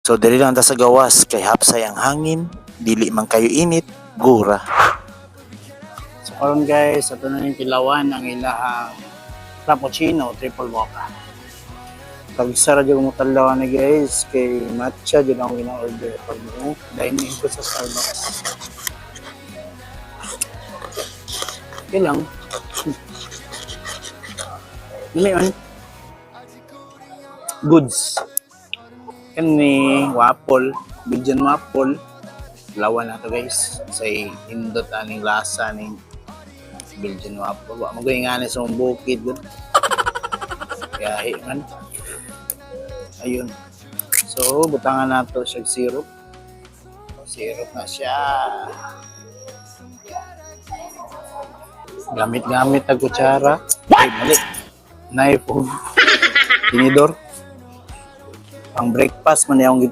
So dili lang ta sa gawas kay hapsay ang hangin, dili man kayo init, gura. So karon guys, ato na yung tilawan ang ilahang frappuccino triple mocha. Pag sara jud mo talawan ni guys kay matcha jud ang gina-order pag mo dining ko sa Starbucks. Okay lang. Ini man. Goods. Kani waffle, Belgian waffle. Lawan na to guys. Sa indot aning lasa ning Belgian waffle. Wa mo gayngani sa mong bukid gud. Kaya man. Ayun. So, butangan nato siya syrup. Syrup na siya. Gamit-gamit na kutsara. Ay, mali. Knife o tinidor. Pang breakfast man yung